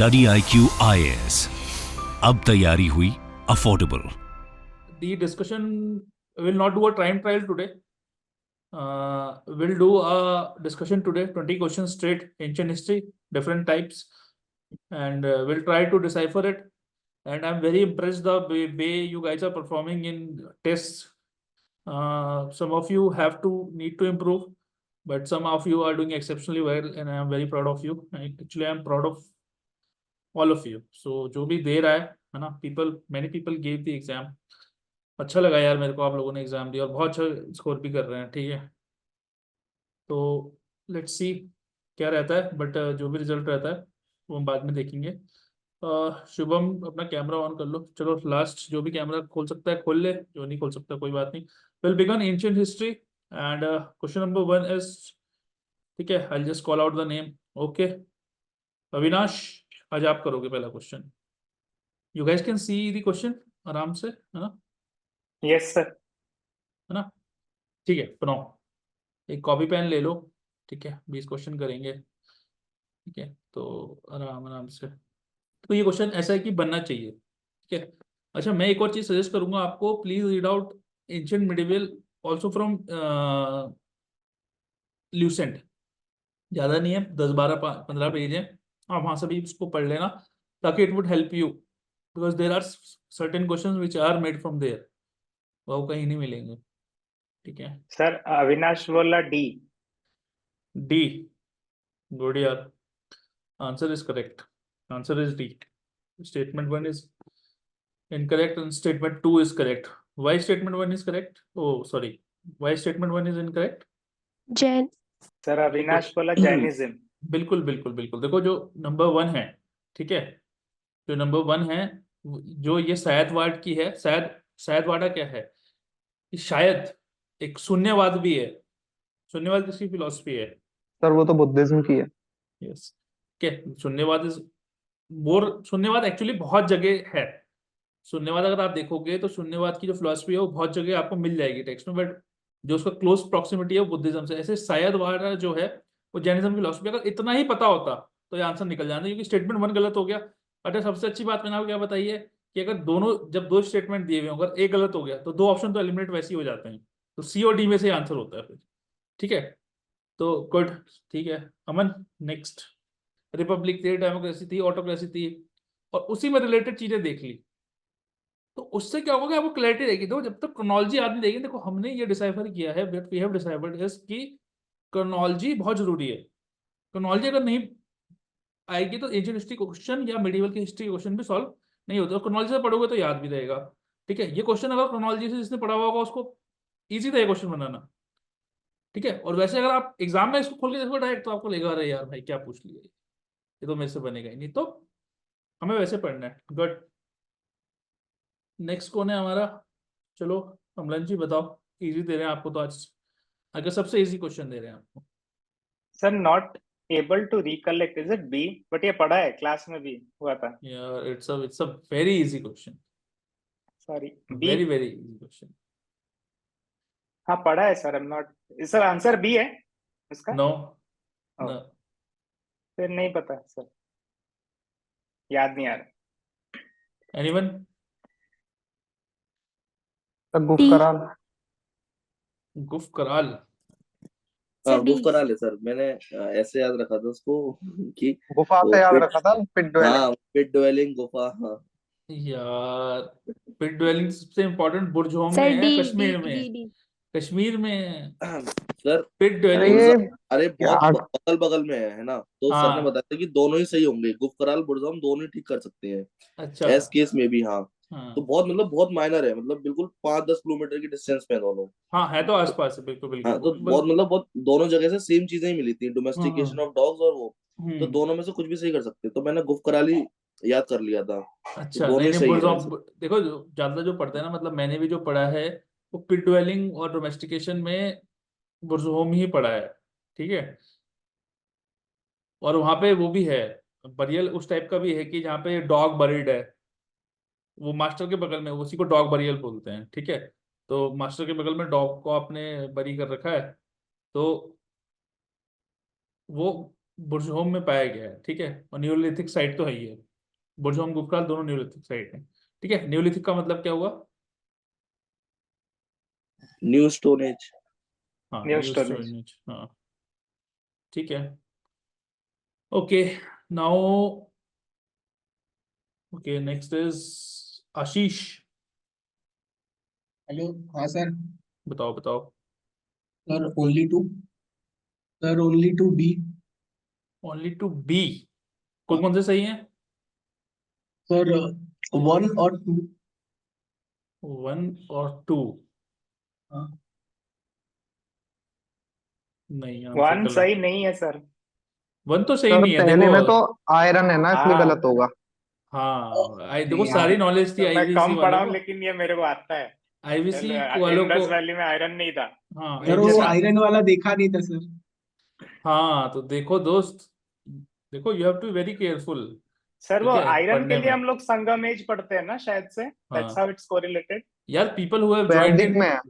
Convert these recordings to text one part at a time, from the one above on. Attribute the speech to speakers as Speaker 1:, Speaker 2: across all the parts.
Speaker 1: Study IQ IAS, अब तैयारी हुई affordable.
Speaker 2: The discussion will not do a time trial today. We'll do a discussion today, 20 questions straight, ancient history, different types, and we'll try to decipher it. And I'm very impressed the way you guys are performing in tests. Some of you have to need to improve, but some of you are doing exceptionally well, and I'm very proud of you. Actually, I'm proud of all of you. So जो भी दे रहा है ना, many people gave the exam. अच्छा लगा यार मेरे को, आप लोगों ने एग्जाम दिया और बहुत अच्छा स्कोर भी कर रहे हैं, ठीक है। तो लेट्स सी क्या रहता है, बट जो भी रिजल्ट रहता है वो हम बाद में देखेंगे। शुभम अपना कैमरा ऑन कर लो। चलो लास्ट जो भी कैमरा खोल सकता है खोल ले, जो नहीं खोल सकता कोई बात नहीं। Will begin ancient history and question number 1 is, ठीक है, I just call out the name. Okay Avinash, आज आप करोगे पहला question. You guys can see the question आराम से, है ना?
Speaker 3: Yes sir.
Speaker 2: है ना? ठीक है, बनाओ, एक कॉपी पेन ले लो, ठीक है, 20 क्वेश्चन करेंगे, ठीक है। तो आराम आराम से। तो ये क्वेश्चन ऐसा है कि बनना चाहिए, ठीक है। अच्छा, मैं एक और चीज सजेस्ट करूंगा आपको, please read out ancient medieval also from Lucent. ज्यादा नहीं है, 10-12-15 पेज है, आप वहां से भी उसको पढ़ लेना, ताकि it would help you, because there are certain questions which are made from there, वो कहीं नहीं मिलेंगे, ठीक है।
Speaker 3: सर अविनाश बोला डी।
Speaker 2: डी, गुड यार, answer is correct, answer is D. Statement 1 is incorrect and statement 2 is correct. Why statement 1 is correct? Oh, sorry. Why statement 1 is incorrect?
Speaker 4: Jain.
Speaker 3: Sir Avinash बोला Jainism.
Speaker 2: बिल्कुल बिल्कुल बिल्कुल। देखो जो नंबर 1 है, ठीक है, जो नंबर 1 है, जो ये शायदवाद की है, शायदवादा क्या है? शायद एक शून्यवाद भी है। शून्यवाद किसकी फिलॉसफी है?
Speaker 5: सर वो तो बुद्धिज्म की है।
Speaker 2: यस, क्या शून्यवाद इज मोर, शून्यवाद एक्चुअली बहुत जगह है। शून्यवाद अगर आप देखोगे तो शून्यवाद की जो फिलॉसफी है वो बहुत जगह आपको मिल जाएगी टेक्स्ट में, बट जो उसका क्लोज प्रॉक्सिमिटी है वो बुद्धिज्म से। ऐसे शायदवाद जो है वो जैनिज्म की फिलॉसफी। अगर इतना ही पता होता तो ये आंसर निकल जाता, क्योंकि स्टेटमेंट 1 गलत हो गया। बट सबसे अच्छी बात मैंने आपको क्या बताई है कि अगर दोनों, जब दो स्टेटमेंट दिए हुए हैं, अगर एक गलत हो गया तो 2 ऑप्शन तो एलिमिनेट वैसे ही हो जाते हैं, तो सी और डी में से आंसर होता है फिर, ठीक है। तो गुड, ठीक है। अमन, नेक्स्ट। रिपब्लिक थी, डेमोक्रेसी थी, ऑटोक्रेसी थी, और उसी में रिलेटेड चीजें देख ली, तो उससे क्या होगा कि आपको क्लैरिटी रहेगी। देखो जब तक क्रोनोलॉजी आदमी देखेंगे, देखो हमने ये डिसाइफर किया है, वी हैव डिसाइफर्ड इज कि क्रोनोलॉजी बहुत जरूरी है। क्रोनोलॉजी अगर नहीं आएगी तो एंशिएंट हिस्ट्री क्वेश्चन या मिडिवल की हिस्ट्री क्वेश्चन भी सॉल्व नहीं होते। और क्रोनोलॉजी से पढ़ोगे तो याद भी रहेगा, ठीक है। ये क्वेश्चन अगर क्रोनोलॉजी से जिसने पढ़ा हुआ होगा उसको ईजी था ये क्वेश्चन बनाना, ठीक है। और वैसे अगर आप एग्जाम में इसको खोल के देखो डायरेक्ट, तो आपको लगेगा अरे यार भाई क्या पूछ लिया, ये तो मेरे से बनेगा ही नहीं। तो हमें वैसे पढ़ना है। गुड, नेक्स्ट कौन है हमारा? चलो अमलन जी बताओ, इजी दे रहे हैं आपको तो आज, अगर सबसे इजी क्वेश्चन दे रहे हैं आपको।
Speaker 3: Sir not able to recollect, is it B? But ये पढ़ा है, क्लास में भी हुआ था।
Speaker 2: यार it's a very easy question,
Speaker 3: sorry B.
Speaker 2: Very very easy question.
Speaker 3: हाँ पढ़ा है sir, I am not. Sir answer B है इसका?
Speaker 2: No,
Speaker 3: Oh. फिर नहीं पता सर, याद नहीं आ रहा।
Speaker 2: एनीवन?
Speaker 5: गुफ कराल।
Speaker 2: गुफ कराल?
Speaker 4: डी।
Speaker 6: गुफ कराल है सर, मैंने ऐसे याद रखा था उसको कि
Speaker 5: गुफा
Speaker 6: वो
Speaker 5: से याद
Speaker 6: पिट,
Speaker 5: रखा था, पिट ड्वेलिंग।
Speaker 6: हाँ पिट ड्वेलिंग गुफा, हाँ।
Speaker 2: यार पिट ड्वेलिंग सबसे इम्पोर्टेंट बुरजोम
Speaker 4: सर
Speaker 2: में है,
Speaker 4: डी
Speaker 2: कश्मीर
Speaker 4: डी
Speaker 2: में,
Speaker 4: डी डी।
Speaker 2: कश्मीर में
Speaker 6: सर
Speaker 2: पिट
Speaker 5: अरे
Speaker 2: ड्वेलिंग।
Speaker 5: ये
Speaker 6: अरे
Speaker 5: क्या,
Speaker 6: बहुत बगल बगल में है ना, तो सर ने
Speaker 2: हाँ
Speaker 6: बताया था कि दोनों ही सही होंगे, गुफ कराल बुरजोम दोनों ही ठीक कर सकते हैं
Speaker 2: अच्छा,
Speaker 6: एस केस में भी, हाँ।
Speaker 2: हाँ
Speaker 6: तो बहुत मतलब बहुत माइनर है, मतलब बिल्कुल 5-10 किलोमीटर की डिस्टेंस पे है दोनों।
Speaker 2: हाँ, है तो आसपास है, बिल्कुल बिल्कुल
Speaker 6: हाँ तो बहुत मतलब बहुत दोनों जगह से सेम चीजें ही मिली थी, डोमेस्टिकेशन
Speaker 2: हाँ,
Speaker 6: ऑफ डॉग्स और वो, तो
Speaker 2: हम्म,
Speaker 6: दोनों में से कुछ भी सही कर सकते, तो मैंने गुफ कराली याद कर लिया था, तो
Speaker 2: अच्छा।
Speaker 6: दोनों
Speaker 2: नहीं
Speaker 6: ही
Speaker 2: नहीं,
Speaker 6: सही है
Speaker 2: बुरजोम
Speaker 6: वैसे।
Speaker 2: देखो ज्यादा जो पढ़ते हैं ना, मतलब मैंने भी जो पढ़ा है वो पिट ड्वेलिंग और डोमेस्टिकेशन में बुरजोम ही पढ़ा है, ठीक है। और वहां पे वो भी है, बरियल उस टाइप का भी है कि जहाँ पे डॉग बरीड है, वो मास्टर के बगल में, उसी को डॉग बरियल बोलते हैं, ठीक है। तो मास्टर के बगल में डॉग को आपने बरी कर रखा है, तो वो बुर्जहोम में पाया गया है, ठीक है, और न्यूलिथिक साइट तो है ही है। बुर्जहोम गुफकाल दोनों न्यूलिथिक साइट है, ठीक है। न्यूलिथिक का मतलब क्या हुआ?
Speaker 6: New stone age.
Speaker 2: हाँ,
Speaker 3: New
Speaker 2: new
Speaker 3: Stone Age.
Speaker 2: Stone age, हाँ, ठीक है। Okay, now, okay, next is Ashish.
Speaker 7: Hello, हाँ सर।
Speaker 2: बताओ बताओ।
Speaker 7: Sir only two, sir only two B.
Speaker 2: Only two B, कौन कौन से सही हैं?
Speaker 7: सर 1 और 2।
Speaker 2: 1 और 2?
Speaker 7: हाँ।
Speaker 2: नहीं, आंसर
Speaker 3: वन
Speaker 2: गलत।
Speaker 3: सही नहीं है सर।
Speaker 2: 1 तो सही
Speaker 5: सर
Speaker 2: नहीं है,
Speaker 5: पहले
Speaker 2: देखो।
Speaker 5: में तो आयरन है ना, इसलिए
Speaker 3: हाँ।
Speaker 5: गलत होगा।
Speaker 2: हाँ, देखो
Speaker 7: नहीं यार,
Speaker 2: सारी नॉलेज थी
Speaker 3: तो मैं
Speaker 2: आईवीसी
Speaker 3: कम
Speaker 2: वालों
Speaker 3: पढ़ा हूँ
Speaker 2: को।
Speaker 3: लेकिन ये मेरे को आता है।
Speaker 2: आईवीसी वालों को।
Speaker 3: इंडस वैली में आयरन नहीं था।
Speaker 2: हाँ,
Speaker 7: सर वो
Speaker 2: आईवीसी।
Speaker 7: आयरन वाला देखा नहीं था सर।
Speaker 2: हाँ, तो देखो दोस्त, देखो you have to be very careful,
Speaker 3: sir वो
Speaker 2: ठीक है,
Speaker 3: आयरन के
Speaker 2: पढ़ने
Speaker 3: लिए
Speaker 2: में।
Speaker 3: हम लोग संगम एज पढ़ते हैं ना शायद से, दैट्स
Speaker 2: हाँ
Speaker 3: हाउ इट्स कोरिलेटेड।
Speaker 2: यार, पीपल हु हैव ज्वाइंड
Speaker 5: वैदिक
Speaker 2: इन,
Speaker 5: में है।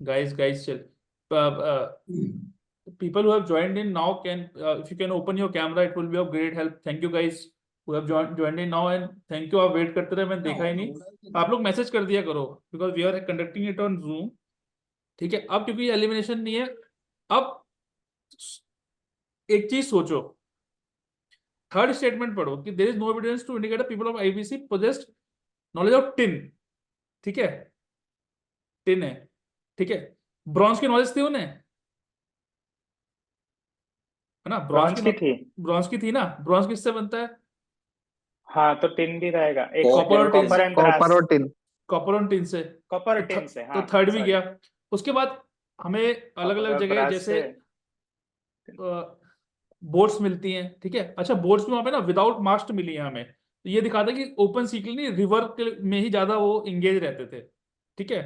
Speaker 2: Guys guys chill, people who have joined in now can, if you can open your camera it will be of great help. Thank you guys who have joined in now, and thank you, आप wait करते रहे, मैंने देखा ही नहीं। आप लोग message कर दिया करो, because we are conducting it on Zoom, ठीक है। अब क्योंकि एलिमिनेशन नहीं है, अब एक चीज सोचो, थर्ड स्टेटमेंट पढ़ो कि there is no evidence to indicate people of IBC possessed knowledge of tin, ठीक है, टिन है, ठीक है। ब्रॉन्ज की नॉलेज थी उन्हें, है ना,
Speaker 3: ब्रॉन्ज की थी।
Speaker 2: ब्रॉन्ज की थी ना। ब्रॉन्ज किससे बनता है?
Speaker 3: हाँ तो टिन भी रहेगा एक
Speaker 2: कॉपर और टिन
Speaker 3: कॉपर
Speaker 2: से,
Speaker 3: एंड ब्रास।
Speaker 5: कॉपर और टिन।
Speaker 2: कॉपर और टिन से,
Speaker 3: कॉपर
Speaker 2: तो
Speaker 3: टिन से,
Speaker 2: तो
Speaker 3: हाँ
Speaker 2: थर्ड भी
Speaker 3: sorry।
Speaker 2: गया। उसके बाद हमें अलग अलग
Speaker 3: कॉपर
Speaker 2: जगह
Speaker 3: ब्रास
Speaker 2: जैसे
Speaker 3: से।
Speaker 2: बोट्स मिलती हैं, ठीक है। अच्छा, बोट्स में वहां पे ना विदाउट मास्ट मिली है हमें, तो ये दिखाता है कि ओपन सी के लिए रिवर के में ही ज्यादा वो इंगेज रहते थे, ठीक है।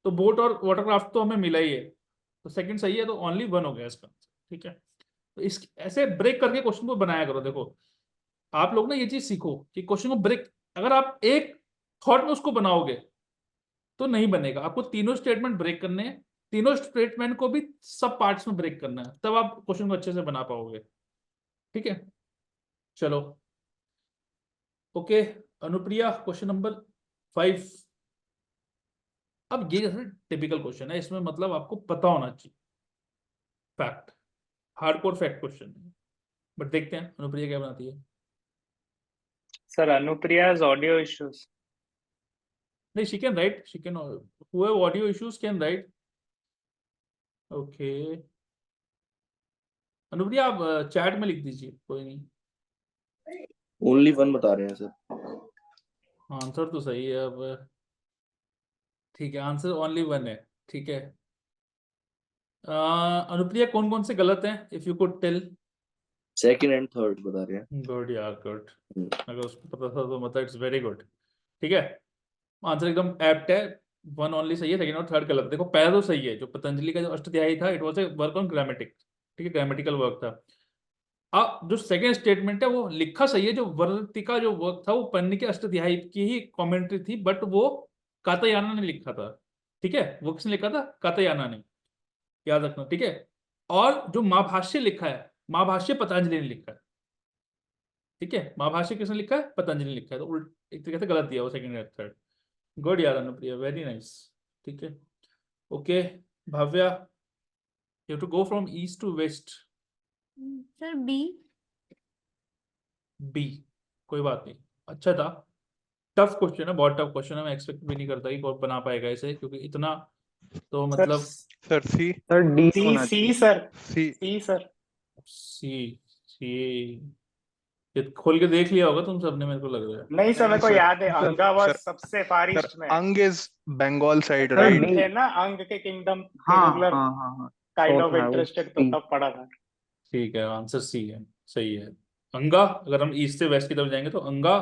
Speaker 2: तो बोट और वाटरक्राफ्ट तो हमें मिला ही है, तो सेकंड सही है, तो ओनली 1 हो गया इसका आंसर, ठीक है। तो इस ऐसे ब्रेक करके क्वेश्चन को बनाया करो। देखो आप लोग ना ये चीज सीखो कि क्वेश्चन को ब्रेक, अगर आप एक थॉट में उसको बनाओगे तो नहीं बनेगा, आपको तीनों स्टेटमेंट ब्रेक करने हैं, तीनों स्टेटमेंट को भी सब पार्ट्स में ब्रेक करना है, तब आप क्वेश्चन को अच्छे से बना पाओगे, ठीक है। चलो, ओके, अनुप्रिया, क्वेश्चन नंबर 5। अब ये जैसे टिपिकल क्वेश्चन है, इसमें मतलब आपको पता होना चाहिए, फैक्ट, हार्डकोर फैक्ट क्वेश्चन है, बट देखते हैं अनुप्रिया क्या बनाती है।
Speaker 3: Sir Anupriya's audio issues.
Speaker 2: नहीं, she can write, she can, who have audio issues can write. Okay, Anupriya आप चैट में लिख दीजिए, कोई नहीं।
Speaker 6: ओनली 1 बता रहे हैं सर।
Speaker 2: आंसर तो सही है अब, ठीक है, आंसर ओनली 1 है, ठीक है। अनुप्रिया कौन कौन से गलत हैं, if you could tell.
Speaker 6: Second and third बता रहे हैं।
Speaker 2: गुड यार, गुड, अगर उसको पता था तो मतलब इट्स वेरी गुड, ठीक है। आंसर एकदम एप्ट है, 1 ओनली सही है, सेकंड और थर्ड गलत है। देखो पहला तो सही है, जो पतंजलि का जो अष्टाध्यायी था, it was a work on grammatic, ठीक है, ग्रामेटिकल वर्क था। अब जो सेकंड स्टेटमेंट है वो लिखा सही है, जो वर्तिका जो वर्क था वो पन्नी के अष्टाध्यायी की ही कमेंट्री थी, बट वो कातयाना ने लिखा था, ठीक है। वो किसने लिखा था? कातयाना ने, याद रखना, ठीक है। और जो महाभाष्य लिखा है, महाभाष्य पतंजलि ने लिखा है, ठीक है। महाभाष्य किसने लिखा है? पतंजलि ने लिखा है, तो उल्ट एक तरीके से गलत दिया वो सेकंड और थर्ड। गुड यार अनुप्रिया, वेरी नाइस, ठीक है। Okay, Bhavya, you have to go from east to west.
Speaker 4: Sir B.
Speaker 2: B, कोई बात नहीं, अच्छा था। टफ क्वेश्चन है, बहुत टफ क्वेश्चन है, मैं एक्सपेक्ट भी नहीं करता कि कोई बना पाएगा इसे, क्योंकि इतना तो
Speaker 3: सर
Speaker 2: मतलब।
Speaker 8: सर सी।
Speaker 5: सर डी
Speaker 3: सी
Speaker 5: होना
Speaker 3: सी
Speaker 5: चाहिए।
Speaker 3: सर
Speaker 8: सी।
Speaker 3: सी सर।
Speaker 2: सी, सी, ये खोल के देख लिया होगा तुम सबने, मेरे को लग रहा है।
Speaker 3: नहीं सर मेरे को
Speaker 8: सर,
Speaker 3: याद है,
Speaker 8: सर,
Speaker 3: अंगावा
Speaker 8: सर,
Speaker 3: सबसे फार
Speaker 8: सर
Speaker 3: ईस्ट में है।
Speaker 8: Anga is Bengal side
Speaker 5: sir
Speaker 8: right.
Speaker 5: D.
Speaker 3: थे ना अंग के किंगडम के
Speaker 5: हाँ
Speaker 3: रूलर,
Speaker 5: हाँ हाँ हाँ,
Speaker 3: काइंड ऑफ
Speaker 5: चौथा है वो
Speaker 3: इंटरेस्टेड, तो
Speaker 5: डी।
Speaker 3: तब पढ़ा था।
Speaker 2: ठीक है, आंसर सी है, सही है। अंगा, अगर हम ईस्ट से वेस्ट की तरफ जाएंगे तो अंगा,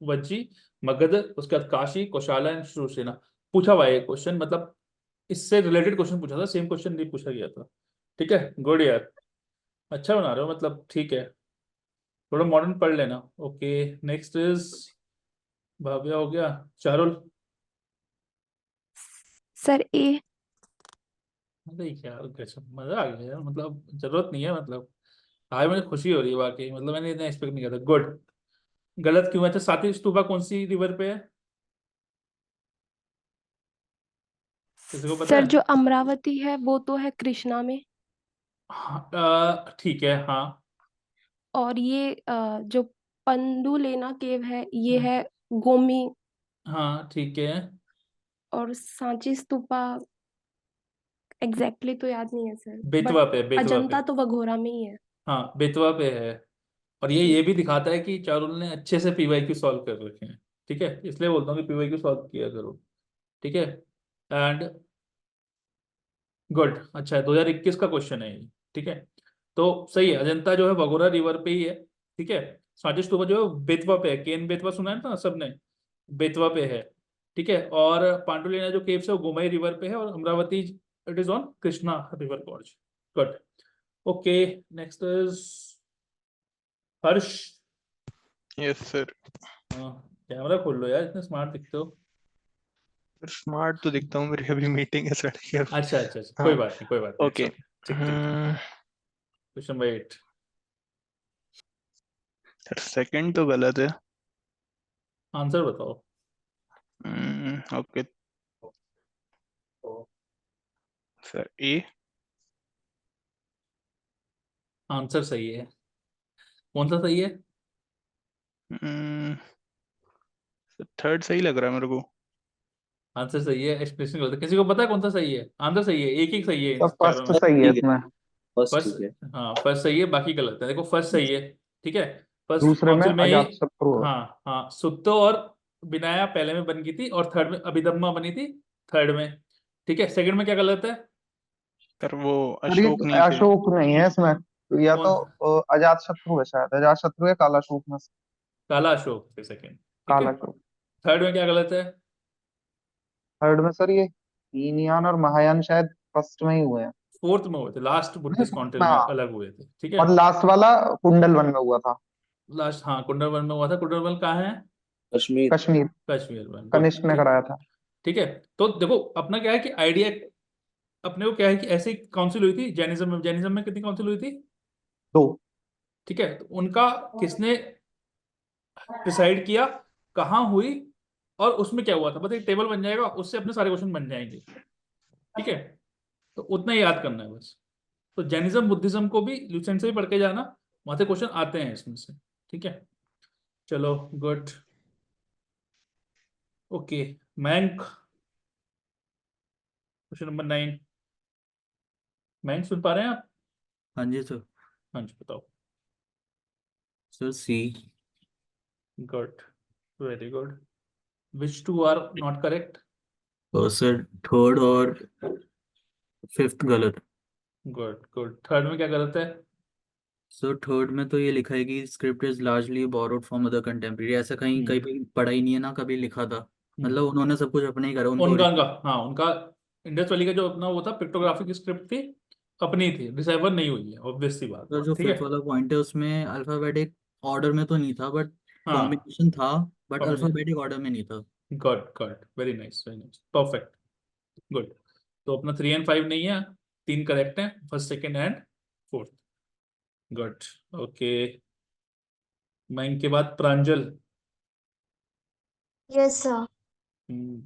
Speaker 2: वज्जी, मगध, उसके बाद काशी, कौशाला एंड शूरसेना। पूछा हुआ है क्वेश्चन, मतलब इससे रिलेटेड क्वेश्चन पूछा था, सेम क्वेश्चन नहीं पूछा गया था, ठीक है। गुड यार, अच्छा बना रहे हो, मतलब ठीक है, थोड़ा मॉडर्न पढ़ लेना। ओके, नेक्स्ट इज भाव्या, हो गया। चारुल,
Speaker 4: सर ए।
Speaker 2: अरे यार गजब, मजा आ गया यार, मतलब जरूरत नहीं है, मतलब आज मुझे खुशी हो रही है वाकई, मतलब मैंने इतना एक्सपेक्ट नहीं किया था। गुड। गलत क्यों है? अच्छा, सातवीं स्तूपा कौन सी रिवर पे है? किसी को पता
Speaker 4: सर
Speaker 2: है?
Speaker 4: जो अमरावती है वो तो है कृष्णा में,
Speaker 2: हाँ, ठीक है, हाँ।
Speaker 4: और ये जो पंडुलेना केव है ये
Speaker 2: हाँ।
Speaker 4: है गोमी,
Speaker 2: हाँ, ठीक है।
Speaker 4: और सांची स्तूपा एग्जैक्टली तो याद नहीं है सर,
Speaker 2: बेतवा
Speaker 4: बट
Speaker 2: पे, बेतवा पे।
Speaker 4: अजंता तो वघोरा में ही है।
Speaker 2: हाँ, बेतवा पे है। और ये भी दिखाता है कि चारुल ने अच्छे से पीवाईक्यू सॉल्व कर रखे हैं। ठीक है, इसलिए बोलता हूँ कि पीवाईक्यू सॉल्व किया करो। ठीक है। And good. अच्छा है, 2021 का क्वेश्चन है ये। ठीक है, तो सही है, अजंता जो है भगोरा रिवर पे ही है। ठीक है। सांची स्तूपा जो है बेतवा पे है, केन बेतवा सुना है ना सबने, बेतवा पे है। ठीक है, और पांडुलिना जो केव्स है वो गोमई रिवर पे है, और Amravati it is on Krishna river gorge. Good. Okay, next is Harsh.
Speaker 8: Yes sir.
Speaker 2: Camera खोल लो यार, इतने स्मार्ट दिखते हो।
Speaker 8: स्मार्ट तो दिखता हूँ, मेरी अभी मीटिंग है सर।
Speaker 2: अच्छा अच्छा अच्छा, कोई
Speaker 8: हाँ।
Speaker 2: बात नहीं, कोई बात नहीं,
Speaker 8: ओके।
Speaker 2: ठीक ठीक। Question number 8।
Speaker 8: सर सेकंड तो गलत है।
Speaker 2: आंसर बताओ।
Speaker 8: ओके सर, ए।
Speaker 2: आंसर सही है। कौन सा सही है?
Speaker 8: थर्ड सही लग रहा है मेरे को।
Speaker 2: आंसर सही है, एक्सप्रेशन गलत है। किसी को पता है कौन सा सही है? आंसर सही है, एक ही सही है इन
Speaker 5: तो
Speaker 2: चारों
Speaker 5: फर्स्ट
Speaker 2: में।
Speaker 5: सही है
Speaker 6: ठीक है,
Speaker 5: इसमें।
Speaker 6: बस
Speaker 2: फर्स्ट।
Speaker 6: ठीक है।
Speaker 2: हाँ, फर्स्ट सही है, बाकी गलत है। देखो, फर्स्ट सही है। ठीक है। फर्स्ट
Speaker 5: दूसरे में
Speaker 2: काउंसिल में ही।
Speaker 5: अजातशत्रु है।
Speaker 2: हाँ हाँ, सुत्तो और विनाया पहले में बन गई थी, और थर्ड में अभिदम्मा बनी थी थर्ड में। ठीक है, सेकंड में क्या गलत है?
Speaker 8: सर वो
Speaker 5: और ये
Speaker 8: अशोक नहीं थे।
Speaker 5: अशोक नहीं है इसमें, तो या
Speaker 2: कौन?
Speaker 5: तो अजातशत्रु है, शायद अजातशत्रु या काला अशोक में से।
Speaker 2: काला अशोक थे सेकंड। ठीक है।
Speaker 5: काला अशोक।
Speaker 2: थर्ड में क्या गलत है?
Speaker 5: थर्ड में सर ये हीनयान और महायान शायद फर्स्ट में ही हुए हैं।
Speaker 2: फोर्थ में हुए थे, लास्ट बुद्धिस्ट काउंसिल में
Speaker 5: हाँ,
Speaker 2: अलग हुए थे। ठीक है।
Speaker 5: और लास्ट वाला कुंडल वन में हुआ था।
Speaker 2: लास्ट, हाँ, कुंडलवन में हुआ था। कुंडलवन कहाँ है?
Speaker 6: कश्मीर।
Speaker 5: कश्मीर।
Speaker 2: कश्मीर में। गुड।
Speaker 5: कनिष्क ने
Speaker 2: ठीक।
Speaker 5: कराया था।
Speaker 2: ठीक है। तो देखो, अपना क्या है कि आइडिया, अपने को क्या है कि ऐसी काउंसिल हुई थी जैनिज्म में। जैनिज्म में कितनी काउंसिल हुई थी?
Speaker 5: दो।
Speaker 2: ठीक है, तो उनका किसने डिसाइड किया, कहाँ हुई, और उसमें क्या हुआ था? बस एक टेबल बन जाएगा, उससे अपने सारे क्वेश्चन बन जाएंगे। ठीक है, तो उतना ही याद करना है बस। तो जैनिज्म बुद्धिज्म को भी लुसेंट से ही पढ़ के जाना, वहां से क्वेश्चन आते हैं इसमें से। ठीक है, चलो, गुड। ओके, मैंक, क्वेश्चन नंबर 9। मैंक सुन पा रहे हैं आप?
Speaker 9: हाँ जी सर।
Speaker 2: हाँ जी, बताओ।
Speaker 9: Sir C.
Speaker 2: Good, very good. Which two are not correct?
Speaker 9: और सर थर्ड और फिफ्थ गलत।
Speaker 2: Good good. थर्ड में क्या गलत है?
Speaker 9: सर थर्ड में तो ये लिखा है कि script is largely borrowed from other contemporary, ऐसा कहीं कहीं
Speaker 2: हम्म
Speaker 9: पे पढ़ा ही नहीं है ना, कभी लिखा था।
Speaker 2: हम्म।
Speaker 9: मतलब उन्होंने सब कुछ अपने ही करा, उनका
Speaker 2: उनका हाँ, उनका इंडस वैली का जो अपना वो था पिक्टोग्राफिक स्क्रिप्ट थी, अपनी थी, डिसाइफर नहीं हुई है, ऑब्वियस सी बात
Speaker 9: सर
Speaker 2: है।
Speaker 9: जो
Speaker 2: ठीक है।
Speaker 9: फिफ्थ वाला पॉइंट है उसमें अल्फाबेटिक ऑर्डर में तो नहीं था, बट
Speaker 2: हाँ,
Speaker 9: कॉम्बिनेशन था, बट
Speaker 2: कॉम्बिनेशन।
Speaker 9: अल्फाबेटिक ऑर्डर में नहीं था।
Speaker 2: Good good, very nice, very nice, perfect. Good. तो अपना 3 और 5 नहीं है, 3 करेक्ट है, first second and fourth. Good. Okay, मैंक के बाद Pranjal.
Speaker 10: Yes sir.
Speaker 2: Hmm,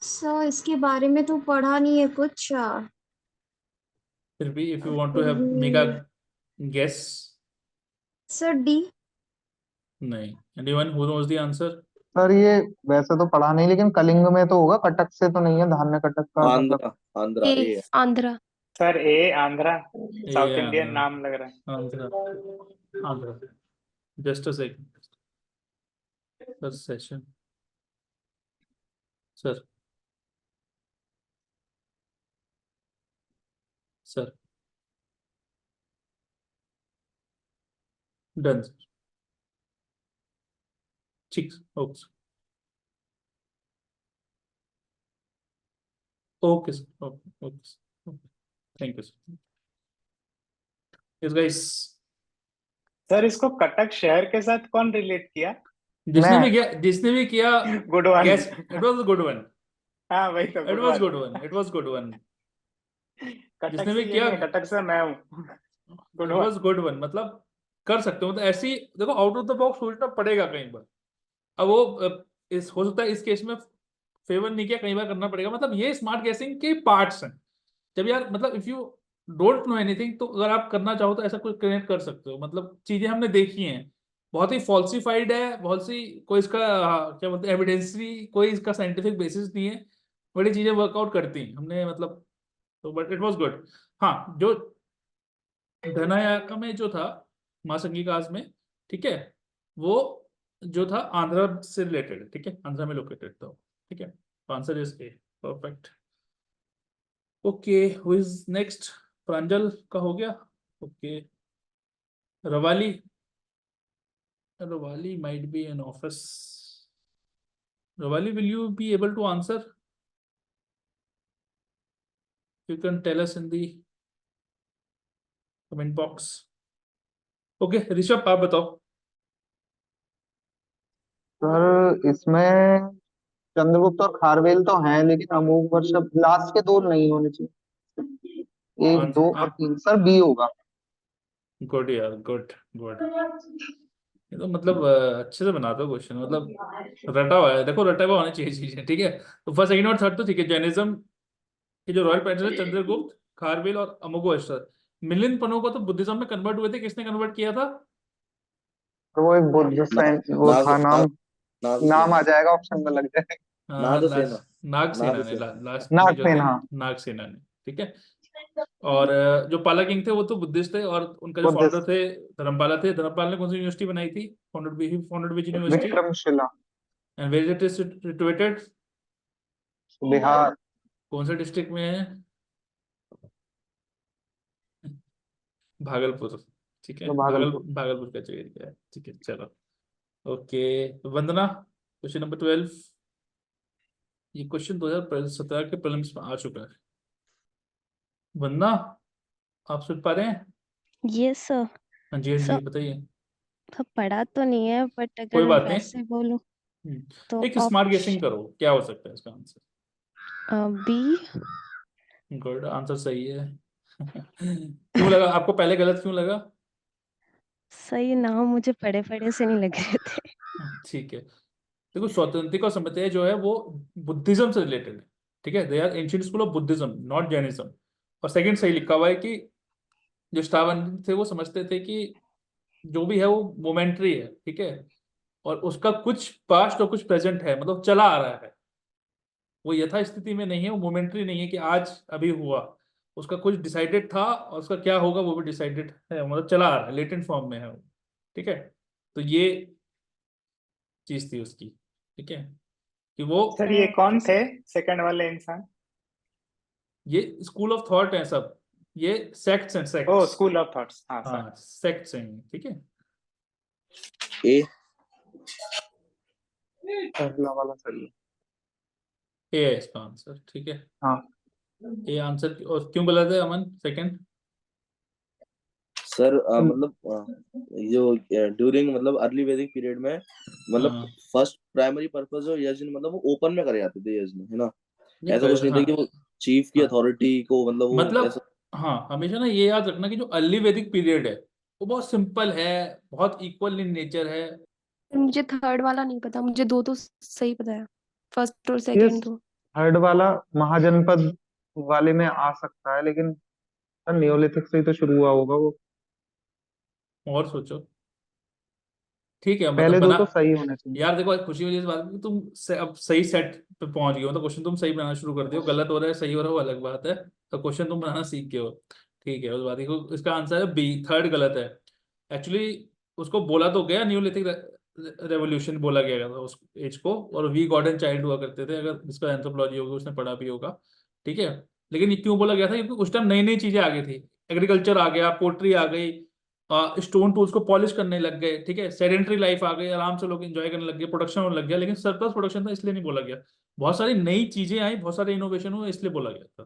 Speaker 10: sir इसके बारे में तो पढ़ा नहीं है कुछ।
Speaker 2: फिर भी इफ यू वांट टू
Speaker 10: फिर
Speaker 2: हैव मेक अ
Speaker 10: भी
Speaker 2: गेस।
Speaker 10: Sir D.
Speaker 2: नहीं, anyone who knows the answer?
Speaker 5: Sir ये वैसे तो पढ़ा नहीं, लेकिन कलिंग में तो होगा, कटक से तो नहीं है, धान्य कटक का मतलब।
Speaker 6: आंध्रा, आंध्रा
Speaker 4: ए
Speaker 6: ए है।
Speaker 4: आंध्रा।
Speaker 3: सर ए आंध्रा,
Speaker 2: ये
Speaker 3: साउथ इंडियन
Speaker 2: आंध्रा।
Speaker 3: नाम लग रहा है।
Speaker 2: Andhra, Andhra. Just a second sir, session sir, sir, done sir. ठीक, okay okay sir, okay okay sir, thank you sir. Yes guys,
Speaker 3: sir इसको कटक शहर के साथ कौन रिलेट किया?
Speaker 2: जिसने भी
Speaker 5: मैं।
Speaker 2: किया, जिसने भी किया,
Speaker 3: good one.
Speaker 2: Guess, it was a good one.
Speaker 3: हाँ वही तो,
Speaker 2: it
Speaker 3: good
Speaker 2: was
Speaker 3: one.
Speaker 2: Good one, it was good one.
Speaker 3: Cuttack
Speaker 2: जिसने
Speaker 3: से
Speaker 2: भी
Speaker 3: ये
Speaker 2: किया,
Speaker 3: नहीं है, कटक से मैं हूँ। Good
Speaker 2: it
Speaker 3: one.
Speaker 2: Was good one, मतलब कर सकते हो, मतलब ऐसी देखो आउट ऑफ द बॉक्स सोचना पड़ेगा कई बार। अब वो इस हो सकता है इस केस में फेवर नहीं किया, कई बार करना पड़ेगा, मतलब ये स्मार्ट गेसिंग के पार्ट्स हैं। जब यार मतलब if you don't know anything तो अगर आप करना चाहो तो ऐसा कुछ कनेक्ट कर सकते हो, मतलब चीजें हमने देखी हैं, बहुत ही फॉल्सिफाइड है, बहुत सी कोई इसका क्या बोलते हैं एविडेंसरी, कोई इसका साइंटिफिक बेसिस नहीं है, बड़ी चीजें वर्कआउट करती हैं हमने, मतलब तो बट इट वाज गुड। हाँ, जो धनायाका में जो था महासंघिकास में, ठीक है, वो जो था आंध्रा से रिलेटेड, ठीक है, आंध्रा में लोकेटेड था, ठीक है, तो answer is A, perfect. Okay, who is next? Pranjal का हो गया। ओके, रवाली, रवाली might be in office. Ravali, will you be able to answer? You can tell us in the comment box. Okay, Rishabh आप बताओ।
Speaker 5: सर इसमें चंद्रगुप्त और खारवेल तो हैं, लेकिन अमोघवर्ष लास्ट के दो नहीं होने चाहिए, एक
Speaker 2: आंसर
Speaker 5: दो और तीन। सर बी होगा।
Speaker 2: गुड यार, गुड गुड, ये तो मतलब अच्छे से बनाते हो क्वेश्चन, मतलब रटा हुआ है, देखो रटा हुआ होना चाहिए चीजें, ठीक है। तो फर्स्ट सेकंड और थर्ड तो ठीक है, जैनिज्म के जो रॉयल पैरेंट्स है चंद्रगुप्त, खारवेल और अमोघवर्ष, मिलिंद पन्नू को तो बुद्धिज्म में कन्वर्ट हुए थे, किसने कन्वर्ट किया था?
Speaker 5: तो वो एक बुद्ध साइंस वो था, नाम नाम आ जाएगा ऑप्शन में, लग जाएगा।
Speaker 6: नागसेना।
Speaker 2: नागसेना ने,
Speaker 6: नागसेना।
Speaker 2: लास्ट में जो थे
Speaker 5: नागसेना।
Speaker 2: नागसेना ने, ठीक है। और जो पाला किंग थे वो तो बुद्धिस्ट थे, और उनका जो
Speaker 5: बुद्धिस्ट।
Speaker 2: फाउंडर थे धर्मपाला थे। धर्मपाल ने कौन सी यूनिवर्सिटी बनाई थी? Founded which university?
Speaker 5: Vikramshila.
Speaker 2: And where it is situated?
Speaker 5: Bihar.
Speaker 2: कौन से डिस्ट्रिक्ट में है? भागलपुर, ठीक है,
Speaker 5: तो भागलपुर।
Speaker 2: भागलपुर का एरिया है, ठीक है, चलो। ओके, वंदना, क्वेश्चन नंबर 12। ये क्वेश्चन 2017 के प्रीलिम्स में आ चुका है। वंदना, आप सुन पा रहे हैं?
Speaker 11: Yes sir.
Speaker 2: हाँ जी, हाँ जी,
Speaker 11: सर
Speaker 2: बताइए।
Speaker 11: पढ़ा तो नहीं है, बट
Speaker 2: कोई
Speaker 11: अगर
Speaker 2: बात नहीं,
Speaker 11: वैसे बोलूं तो
Speaker 2: एक स्मार्ट गेसिंग करो, क्या हो सकता है इसका आंसर?
Speaker 11: बी।
Speaker 2: गुड आंसर, सही है। क्यों लगा आपको पहले गलत, क्यों लगा?
Speaker 11: सही नाम मुझे पढ़े पढ़े से नहीं लग रहे थे।
Speaker 2: ठीक है, देखो स्वतंत्रिक और समत्य जो है वो बुद्धिज्म से रिलेटेड है, ठीक है, they are ancient school of Buddhism, not Jainism. और सेकंड सही लिखा हुआ है कि जो स्टावन थे वो समझते थे कि जो भी है वो मोमेंट्री है, ठीक है, और उसका कुछ पास्ट और कुछ प्रेजेंट है, मतलब चला आ रहा है, वो यथा स्थिति में नहीं है, वो मोमेंट्री नहीं है कि आज अभी हुआ, उसका कुछ डिसाइडेड था और उसका क्या होगा वो भी डिसाइडेड है, मतलब चला आ रहा है, लेटेंट फॉर्म में है वो, ठीक है। तो ये चीज थी उसकी, ठीक है, कि वो
Speaker 3: सर ये कौन थे सेकंड वाले इंसान?
Speaker 2: ये स्कूल ऑफ थॉट है सब, ये सेक्ट्स हैं,
Speaker 3: ओ
Speaker 2: सेक्ट्स।
Speaker 3: स्कूल ऑफ थॉट्स, हाँ सर।
Speaker 2: हाँ, सेक्ट्स हैं, ठीक है।
Speaker 6: ए।
Speaker 5: पहला वाला सही है।
Speaker 2: ए है इसका आंसर, ठीक है।
Speaker 5: हाँ।
Speaker 2: ए आंसर, और क्यों गलत है अमन सेकंड?
Speaker 6: सर मतलब जो ड्यूरिंग मतलब अर्ली वैदिक पीरियड में मतलब फर्स्ट प्राइमरी पर्पस जो यज्ञ मतलब वो ओपन में करे जाते थे यज्ञ, है ना, ऐसा कुछ नहीं था कि वो चीफ की अथॉरिटी को मतलब वो
Speaker 2: मतलब
Speaker 6: ऐसा।
Speaker 2: हाँ, हमेशा ना ये याद रखना कि जो अर्ली वैदिक पीरियड है वो बहुत सिंपल है, बहुत इक्वल इन नेचर है।
Speaker 4: मुझे थर्ड वाला नहीं पता, मुझे दो तो सही पता है, फर्स्ट और
Speaker 5: ये
Speaker 4: सेकंड तो।
Speaker 5: थर्ड वाला महाजनपद वाले में आ सकता है, लेकिन नियोलिथिक से ही तो शुरू हुआ होगा वो।
Speaker 2: और सोचो, ठीक है, मतलब
Speaker 5: पहले दो
Speaker 2: बना
Speaker 5: तो सही होने चाहिए।
Speaker 2: यार देखो, खुशी वाली इस बात है कि तुम अब सही सेट पे पहुंच गए हो, तो क्वेश्चन तुम सही बनाना शुरू कर दियो, गलत हो रहा है सही हो रहा है वो अलग बात है, तो क्वेश्चन तुम बनाना सीख गए हो, ठीक है, उस बात को। इसका आंसर है बी, थर्ड गलत है। एक्चुअली उसको बोला तो गया न्यूलिथिक रेवोल्यूशन बोला गया था उस एज को, और वी गॉड एंड चाइल्ड हुआ करते थे, अगर जिसका एंथ्रोपोलॉजी होगी उसने पढ़ा भी होगा, ठीक है। लेकिन ये क्यों बोला गया था? क्योंकि उस टाइम नई नई चीजें आ गई थी, एग्रीकल्चर आ गया, पोट्री आ गई, स्टोन टूल्स को पॉलिश करने लग गए, ठीक है, सेडेंटरी लाइफ आ गई, आराम से लोग एंजॉय करने लग गए, प्रोडक्शन होने लग गया, लेकिन सरप्लस प्रोडक्शन था इसलिए नहीं बोला गया, बहुत सारी नई चीजें आई, बहुत सारे इनोवेशन हुए इसलिए बोला गया था,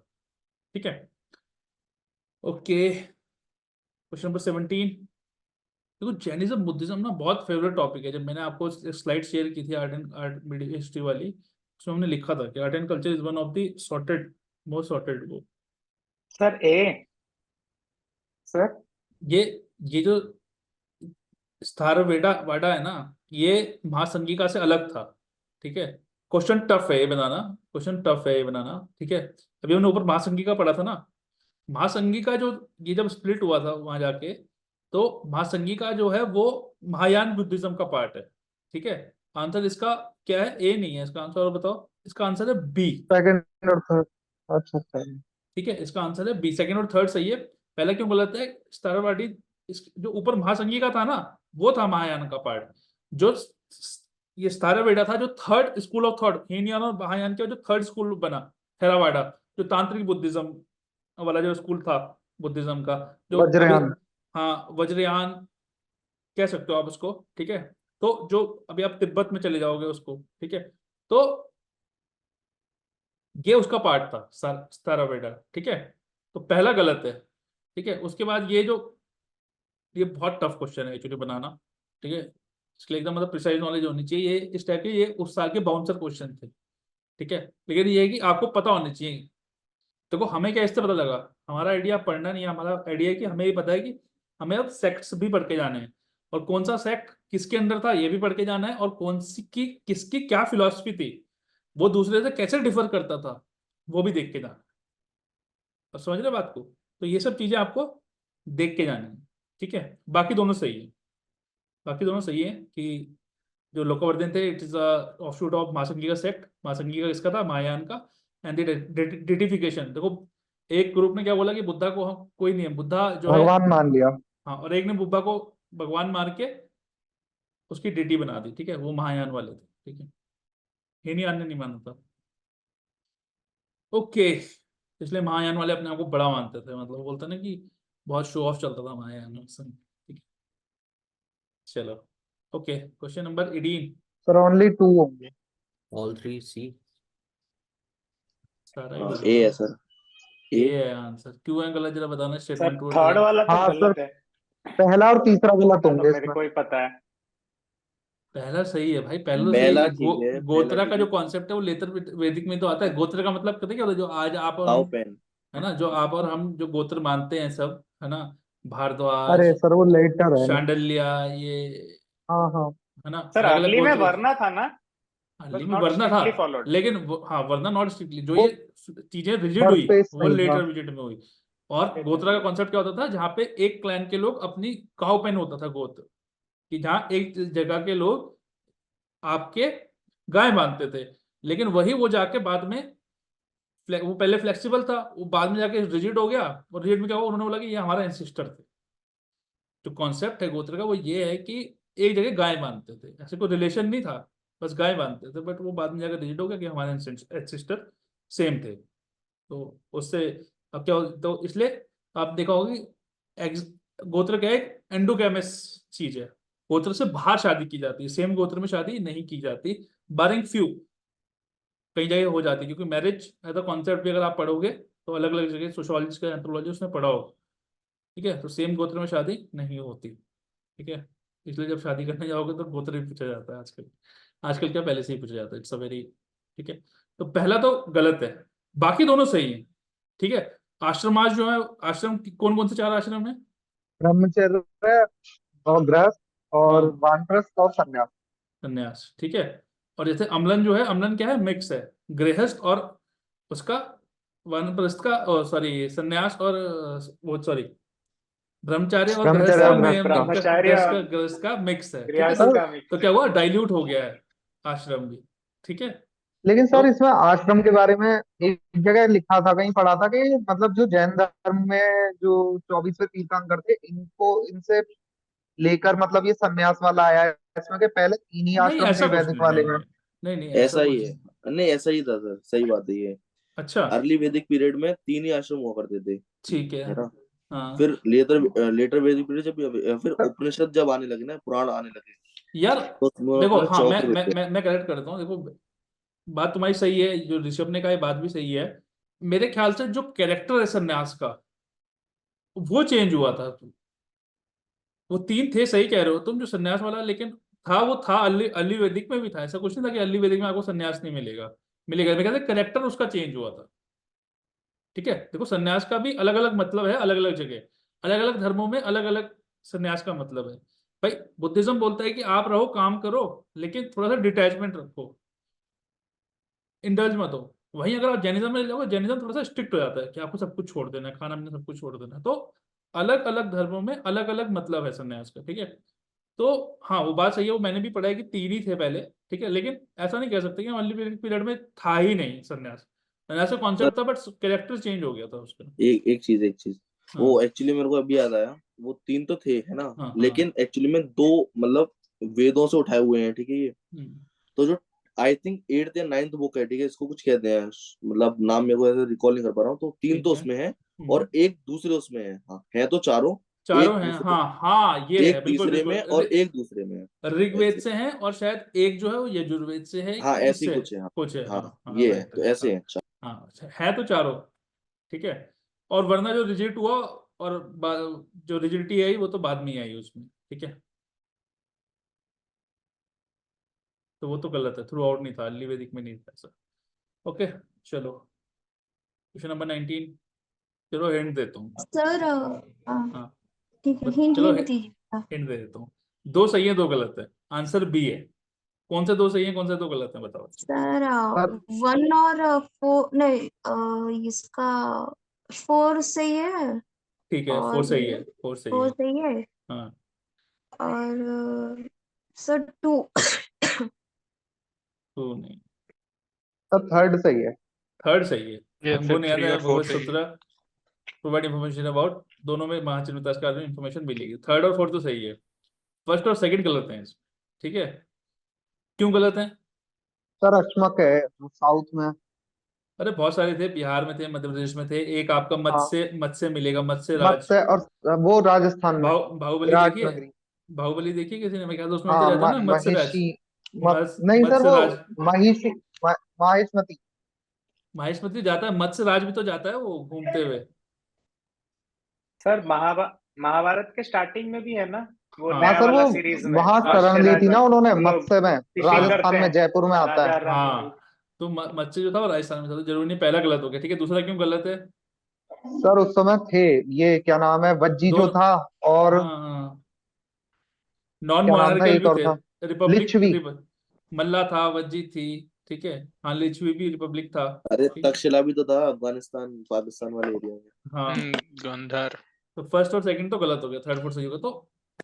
Speaker 2: ठीक है। Okay, question number 17। देखो जैनिज्म बुद्धिज्म ना बहुत फेवरेट टॉपिक है, जब मैंने आपको स्लाइड शेयर की थी आर्ट मीडिया हिस्ट्री वाली, उसमें हमने लिखा था कि art and culture is one of the sorted most sorted book.
Speaker 3: Sir A. Sir
Speaker 2: ये जो स्थारवेदा वाडा है ना, ये महासंगिका से अलग था। ठीक है, क्वेश्चन टफ है ये बनाना, क्वेश्चन टफ है ये बनाना। ठीक है, अभी हमने ऊपर महासंगिका पढ़ा था ना, महासंगिका जो ये जब स्प्लिट हुआ था वहां जाके, तो महासंगिका जो है वो महायान बुद्धिज्म का पार्ट है। ठीक है, आंसर इसका क्या है? ए नहीं है इसका आंसर, और बताओ। इसका आंसर है बी।
Speaker 5: सेकंड और थर्ड। अच्छा अच्छा।
Speaker 2: ठीक है, इसका आंसर है बी, सेकंड और थर्ड सही है। पहला क्यों गलत है? स्थारवाडी जो ऊपर महासंगिका था ना, वो था महायान का पार्ट। जो ये स्थारवेदा था, जो third school of thought, Hinayana और महायान का जो थर्ड स्कूल बना, थेरावाडा, जो तांत्रिक बुद्धिज्म वाला जो स्कूल था बुद्धिज्म का, जो
Speaker 5: वज्रयान।
Speaker 2: हाँ, वज्रयान कह सकते हो आप उसको। ठीक है, तो जो अभी आप तिब्बत में चले जाओगे उसको, ठीक है, तो ये उसका पार्ट था स्थारवेदा। ठीक है, तो पहला गलत है। ठीक है, उसके बाद ये बहुत टफ क्वेश्चन है एक्चुअली बनाना। ठीक है, इसके लिए एकदम मतलब प्रिसाइज नॉलेज होनी चाहिए। ये इस टाइप के, ये उस साल के बाउंसर क्वेश्चन थे। ठीक है, लेकिन ये है कि आपको पता होनी चाहिए। देखो हमें क्या इससे पता लगा, हमारा आइडिया पढ़ना नहीं है, हमारा आइडिया है कि हमें ये पता है कि हमें अब सेक्ट्स भी पढ़ के जाने हैं, और कौन सा सेक्ट किसके अंदर था ये भी पढ़ के जाना है, और कौन सी की किसकी क्या फिलॉसफी थी, वो दूसरे से कैसे डिफर करता था, वो भी देख के जाना है। और समझ रहे बात को? तो ये सब चीजें आपको देख के जानी है। ठीक है, बाकी दोनों सही है, बाकी दोनों सही है कि जो लोकवर्धन थे, it is offshoot of Mahasanghika sect. Mahasanghika किसका था? महायान का। एंड डिटिफिकेशन, देखो एक ग्रुप ने क्या बोला कि बुद्धा को हम कोई नहीं है, बुद्धा जो है
Speaker 5: भगवान मान लिया।
Speaker 2: हाँ, और एक ने बुद्धा को भगवान मार के उसकी डिटी बना दी। ठीक है, वो महायान वाले थे। ठीक है, हीनयान ने नहीं माना था। ओके, इसलिए महायान वाले अपने आप को बड़ा मानते थे, मतलब बोलते ना कि बहुत शो ऑफ चलता था महायान में उस समय। ठीक है, चलो okay, question number 18।
Speaker 5: Sir only 2 होंगे।
Speaker 9: All three C.
Speaker 2: सारा ही
Speaker 6: हाँ,
Speaker 2: गलत
Speaker 6: ए
Speaker 2: है।
Speaker 6: है सर,
Speaker 2: ए
Speaker 6: ए।
Speaker 2: है आंसर, क्यों है गलत? जरा बताना
Speaker 3: सर
Speaker 2: स्टेटमेंट टूवर्ड
Speaker 3: थर्ड
Speaker 2: जरा।
Speaker 3: वाला तो
Speaker 5: हाँ
Speaker 3: गलत
Speaker 5: सर,
Speaker 3: है,
Speaker 5: पहला और तीसरा गलत
Speaker 3: इतना तो
Speaker 5: होंगे
Speaker 3: मेरे
Speaker 5: इसमें।
Speaker 3: को ही पता है।
Speaker 2: पहला सही है भाई, पहला सही है
Speaker 6: पहला
Speaker 2: कि
Speaker 6: ठीक है, पहला
Speaker 2: गोत्रा
Speaker 6: ठीक
Speaker 2: का जो
Speaker 6: है।
Speaker 2: कॉन्सेप्ट है वो लेतर वैदिक में तो आता है। गोत्र का मतलब पता है क्या होता है? जो आज आप और
Speaker 6: काउ
Speaker 2: हम,
Speaker 6: पेन।
Speaker 2: है ना, जो आप और हम जो गोत्र मानते हैं सब, है ना, भारद्वाज,
Speaker 5: अरे सर वो लेटर है ना।
Speaker 2: शांडल्या, ये,
Speaker 5: हाँ हाँ।
Speaker 2: है ना,
Speaker 3: सर
Speaker 2: अलग अलग
Speaker 3: अर्ली में
Speaker 2: गोत्र।
Speaker 3: वरना था ना,
Speaker 2: अर्ली
Speaker 3: बस
Speaker 2: में
Speaker 3: नॉट
Speaker 2: वरना था,
Speaker 3: स्ट्रिक्टली फॉलोड।
Speaker 2: लेकिन हाँ, वरना नॉट स्ट्रिक्टली, जो
Speaker 5: वो
Speaker 2: ये चीजें रिजिड
Speaker 5: बर्थ
Speaker 2: हुई
Speaker 5: पेस
Speaker 2: वो
Speaker 5: नहीं था।
Speaker 2: लेटर विजिट में हुई। और गोत्रा का कॉन्सेप्ट क्या होता था? जहाँ पे एक क्लैन के लोग अपनी काउ पेन होता था गोत्र, कि जहाँ एक जगह के लोग आपके गाय बांधते थे, लेकिन वही वो जाके बाद में वो पहले फ्लेक्सिबल था, वो बाद में जाके रिजिड हो गया, और रिजिड में क्या हुआ, उन्होंने बोला कि ये हमारा एंसिस्टर थे। जो कॉन्सेप्ट है गोत्र का वो ये है कि एक जगह गाय बांधते थे, ऐसे कोई रिलेशन नहीं था, बस गाय बांधते थे, बट वो बाद में जाकर रिजिड हो गया कि हमारे एंसिस्टर सेम थे। तो उससे अब क्या तो इसलिए आप देखा होगा कि गोत्र क्या है? एक एंडोगैमस चीज है, गोत्र से बाहर शादी की जाती है, सेम गोत्र में शादी नहीं की जाती, बारिंग फ्यू कई जगह हो जाती है, क्योंकि मैरिज एज अ कॉन्सेप्ट भी अगर आप पढ़ोगे तो अलग अलग जगह, सोशोलॉजी का एंथ्रोलॉजी उसमें पढ़ा होगा। ठीक है, तो सेम गोत्र में शादी नहीं होती। ठीक है, इसलिए जब शादी करने जाओगे तो गोत्र भी पूछा जाता है आजकल। आजकल क्या, पहले से ही पूछा जाता है, इट्स अ वेरी। ठीक है, तो पहला तो गलत है, बाकी दोनों सही है। ठीक है, आश्रमाज जो है, आश्रम कौन कौन से 4 आश्रम है?
Speaker 5: ब्रह्मचर्य और गृहस्थ और
Speaker 2: और
Speaker 5: वानप्रस्थ और संन्यास।
Speaker 2: संन्यास। ठीक है, और जैसे अम्लन जो है, अम्लन क्या है? मिक्स है, गृहस्थ और उसका वानप्रस्थ का, सॉरी संन्यास और वो सॉरी ब्रह्मचार्य और गृहस्थ
Speaker 5: ब्रह्मचर्य
Speaker 2: का
Speaker 5: और गृहस्थ का।
Speaker 3: ब्रह्मचार्य
Speaker 2: गृहस्थ का मिक्स है। ठीक है,
Speaker 3: गृहस्थ का
Speaker 2: तो
Speaker 3: मिक्स
Speaker 2: क्या
Speaker 3: है।
Speaker 2: हुआ? डाइल्यूट हो गया है आश्रम भी। ठीक है,
Speaker 5: लेकिन
Speaker 2: तो
Speaker 5: सर इसमें आश्रम के बारे में एक जगह लिखा था, कहीं पढ़ा था कि मतलब जो जैन धर्म में जो 24वें तीर्थंकर थे, इनको इनसे लेकर मतलब ये संन्यास वाला आया है इसमें, के पहले 3 ही
Speaker 2: नहीं
Speaker 5: आश्रम
Speaker 2: ऐसा
Speaker 5: थे
Speaker 2: कुछ
Speaker 5: वैदिक
Speaker 2: नहीं,
Speaker 5: वाले
Speaker 2: नहीं
Speaker 5: में।
Speaker 2: नहीं नहीं नहीं, ऐसा
Speaker 6: ऐसा ही
Speaker 2: कुछ
Speaker 6: है।
Speaker 2: नहीं।
Speaker 6: नहीं, ऐसा ही था सर, सही बात है ये।
Speaker 2: अच्छा,
Speaker 6: अर्ली वैदिक पीरियड में 3 ही आश्रम हुआ करते थे,
Speaker 2: ठीक है।
Speaker 6: है ना।
Speaker 2: हाँ
Speaker 6: फिर लेटर लेटर वैदिक पीरियड जब फिर उपनिषद जब आने लगे ना, पुराण आने लगे,
Speaker 2: यार,
Speaker 6: तो उसमें
Speaker 2: देखो हाँ,
Speaker 6: चौथे हुए।
Speaker 2: मैं करेक्ट करता हूँ। देखो बात तुम्हारी सही है, जो ऋषभ ने कहा, ये बात भी सही है। मेरे ख्याल से जो कैरेक्टर है संन्यास का, वो चेंज हुआ था। वो 3 थे, सही कह रहे हो तुम, जो संन्यास वाला, लेकिन था वो था अली वैदिक में भी था। ऐसा कुछ नहीं था कि अली वैदिक में आपको संन्यास नहीं मिलेगा, मिलेगा। मेरे ख्याल से करेक्टर उसका चेंज हुआ था। ठीक है, देखो संन्यास का भी अलग अलग मतलब है अलग अलग जगह। अलग अलग धर्मों में अलग अलग संन्यास का मतलब है। भाई बुद्धिज्म बोलता है कि आप रहो, काम करो, लेकिन थोड़ा सा डिटैचमेंट रखो, इंडल्ज मत हो। वहीं अगर आप जैनिज्म में जाओगे, जैनिज्म थोड़ा सा स्ट्रिक्ट हो जाता है कि आपको सब कुछ छोड़ देना है, खाना पीना सब कुछ छोड़ देना है। तो अलग अलग धर्मों में अलग अलग मतलब है संन्यास का, ठीक है। तो हाँ, वो बात सही है, वो मैंने भी पढ़ा है कि 3 ही थे पहले, ठीक है, लेकिन ऐसा नहीं कह सकते कि अर्ली पीरियड में था ही नहीं संन्यास। संन्यास का कॉन्सेप्ट था, बट कैरेक्टर चेंज हो गया था उसका।
Speaker 6: एक चीज
Speaker 2: हाँ
Speaker 6: वो एक्चुअली मेरे को अभी याद आया, वो 3 तो थे है ना,
Speaker 2: हाँ
Speaker 6: लेकिन एक्चुअली में 2 मतलब वेदों से उठाए हुए हैं, ठीक है ये।
Speaker 2: हम्म,
Speaker 6: तो जो आई थिंक 8th या 9th बुक है, ठीक है, इसको कुछ कहते हैं, मतलब नाम मेरे को ऐसे रिकॉल नहीं कर पा रहा हूँ। तो 3
Speaker 2: ठीक
Speaker 6: तो
Speaker 2: है।
Speaker 6: उसमें है और एक दूसरे उसमें है। हाँ, है तो चारों,
Speaker 2: चारों
Speaker 6: एक
Speaker 2: हैं,
Speaker 6: दूसरे,
Speaker 2: हाँ हाँ, ये है
Speaker 6: एक
Speaker 2: बिल्कुल
Speaker 6: तीसरे में और
Speaker 2: बिल्कुल।
Speaker 6: एक दूसरे में है
Speaker 2: ऋग्वेद
Speaker 6: ऐसे।
Speaker 2: से हैं, और शायद एक जो है वो यजुर्वेद से है,
Speaker 6: हाँ,
Speaker 2: कि
Speaker 6: ऐसे ही
Speaker 2: किससे
Speaker 6: कुछ है। हाँ
Speaker 2: कुछ है।
Speaker 6: हाँ,
Speaker 2: हाँ हाँ,
Speaker 6: ये है,
Speaker 2: राइट
Speaker 6: तो
Speaker 2: राइट,
Speaker 6: ऐसे
Speaker 2: हाँ
Speaker 6: है।
Speaker 2: हाँ, अच्छा, है तो चारों, ठीक है। और वरना जो रिजिट हुआ, और जो रिजिडिटी आई वो तो बाद में ही आई उसमें, ठीक है। तो वो तो गलत है, थ्रू आउट नहीं था, अर्ली वैदिक में नहीं था ऐसा। ओके, चलो क्वेश्चन नंबर 19। चलो हिंट देता हूँ।
Speaker 10: सर
Speaker 2: हाँ,
Speaker 10: ठीक है,
Speaker 2: बस
Speaker 10: हिंट
Speaker 2: चलो
Speaker 10: हिंट दीजिए।
Speaker 2: हिंट दे देता हूँ। 2 सही है, 2 गलत है, आंसर बी है। कौन से 2 सही है, कौन से 2 गलत है, बताओ।
Speaker 10: सर
Speaker 5: सर
Speaker 10: 1 और 4 नहीं, इसका 4 सही है,
Speaker 2: ठीक है, 4
Speaker 10: और
Speaker 2: सही है, 4 सही
Speaker 10: 4
Speaker 2: है।
Speaker 10: सही है,
Speaker 2: हाँ,
Speaker 10: और सर 2
Speaker 2: 2 नहीं,
Speaker 5: सर थर्ड सही है।
Speaker 2: थर्ड सही है।
Speaker 8: या
Speaker 2: हमको
Speaker 8: फिर
Speaker 2: नहीं
Speaker 8: 3
Speaker 2: आता है,
Speaker 8: और 4
Speaker 2: भगवत
Speaker 8: सही है।
Speaker 2: सूत्र प्रोवाइड इंफॉर्मेशन अबाउट, दोनों में महाचिन्हता का इंफॉर्मेशन मिलेगी। थर्ड और फोर्थ तो सही है, फर्स्ट और सेकंड गलत है इसमें, ठीक है। क्यों गलत है?
Speaker 5: सर अक्षमक है, साउथ में।
Speaker 2: अरे बहुत सारे थे, बिहार में थे, मध्य प्रदेश में थे। एक आपका
Speaker 5: हाँ,
Speaker 2: मत्स्य मत्स्य मिलेगा, मत्स्य राज।
Speaker 5: मत्स्य, और वो राजस्थान में,
Speaker 2: बाहुबली देखिए,
Speaker 5: विराटनगरी।
Speaker 2: बाहुबली देखिए किसी ने, मैं कहता उसमें होते
Speaker 5: हाँ,
Speaker 2: रहता है ना मत्स्य राज।
Speaker 5: महिषी, नहीं सर,
Speaker 2: मत्स्य
Speaker 5: वो
Speaker 2: राज,
Speaker 5: महिषी, माहिष्मति।
Speaker 2: माहिष्मति जाता है, मत्स्य राज भी तो जाता है वो घूमते हुए।
Speaker 3: सर महाभारत के स्टार्टिंग में भी है ना, वो
Speaker 2: हाँ
Speaker 5: हाँ
Speaker 3: नया
Speaker 5: सर, वो
Speaker 3: वाला सीरीज में
Speaker 5: वहां शरण ली
Speaker 3: मत्स्यराज
Speaker 5: थी ना
Speaker 3: वाला,
Speaker 5: उन्होंने,
Speaker 3: वो लोग
Speaker 5: मत्स्य में।
Speaker 3: फिशिंग
Speaker 2: हाँ
Speaker 3: करते
Speaker 5: राजस्थान में,
Speaker 3: हैं,
Speaker 5: जयपुर में आता है।
Speaker 3: राजा रानी।
Speaker 2: हाँ, तो मत्स्य जो था वो राजस्थान में था, तो जरूरी नहीं, पहला गलत हो गया, ठीक है। दूसरा क्यों गलत है?
Speaker 5: सर उस समय थे, ये क्या नाम है, वज्जी जो
Speaker 2: दोनों,
Speaker 5: था, और
Speaker 2: हाँ हाँ, नॉन
Speaker 5: क्या नाम था,
Speaker 2: मोनार्कल
Speaker 5: एक
Speaker 2: भी
Speaker 5: और
Speaker 2: थे।
Speaker 5: था,
Speaker 2: रिपब्लिक
Speaker 5: लिच्छवी।
Speaker 2: मल्ला था, वज्जी थी, ठीक है। हाँ, लिच्छवी भी रिपब्लिक था,
Speaker 6: अरे
Speaker 2: ठीक है।
Speaker 6: तक्षशिला भी तो था, अफगानिस्तान पाकिस्तान वाले एरिया में।
Speaker 2: हाँ,
Speaker 8: गंधार।
Speaker 2: तो फर्स्ट और सेकंड तो गलत हो गया, थर्ड फोर्थ सही होगा। तो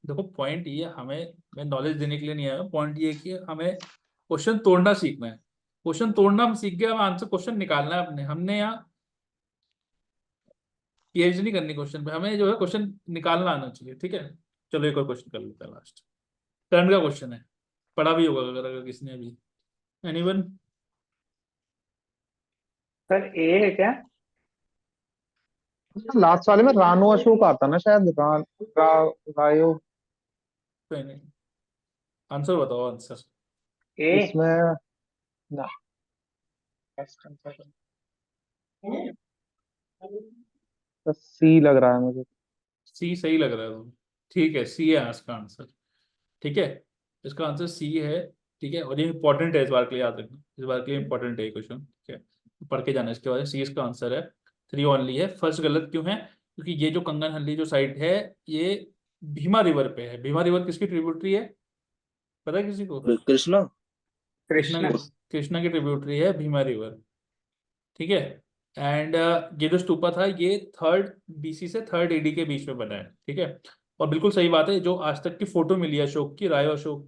Speaker 2: देखो पॉइंट ये, हमें, मैं नॉलेज देने के लिए नहीं आया हूँ, पॉइंट ये है कि हमें क्वेश्चन तोड़ना सीखना है। क्वेश्चन तोड़ना हम सीख गए, हम आंसर क्वेश्चन निकालना है अपने, हमने यहाँ पीएचडी नहीं करनी क्वेश्चन पे, हमें जो है क्वेश्चन निकालना आना चाहिए, ठीक है। चलो एक और क्वेश्चन कर लेते हैं, लास्ट टर्न का क्वेश्चन है, पढ़ा भी होगा अगर किसी ने अभी। एनीवन?
Speaker 3: सर ए है क्या?
Speaker 5: लास्ट वाले में रानो अशोक आता ना शायद, रायो।
Speaker 2: कोई नहीं, आंसर बताओ, आंसर।
Speaker 3: ए।
Speaker 5: इसमें ना, सी लग रहा है मुझे।
Speaker 2: सी सही लग रहा है तुम्हें, ठीक है, सी है इसका आंसर, ठीक है। इसका आंसर सी है, ठीक है। और ये इंपॉर्टेंट है, इस बार के लिए याद रखना, इस बार के लिए इंपॉर्टेंट है ये क्वेश्चन, ठीक है। पढ़ के जाना इसके बाद। सी इसका आंसर है, 3 ओनली है। फर्स्ट गलत क्यों है? क्योंकि ये जो कंगन हल्दी जो साइट है, ये भीमा रिवर पे है। भीमा रिवर किसकी ट्रिब्यूटरी है, पता है किसी को?
Speaker 6: कृष्णा।
Speaker 2: कृष्णा
Speaker 3: कृष्णा।
Speaker 2: की, कृष्णा की ट्रिब्यूटरी है भीमा रिवर, ठीक है। एंड ये जो स्तूपा था, ये 3rd BC से 3rd AD के बीच में बना है, ठीक है। और बिल्कुल सही बात है, जो आज तक की फोटो मिली है अशोक की, रायो अशोक,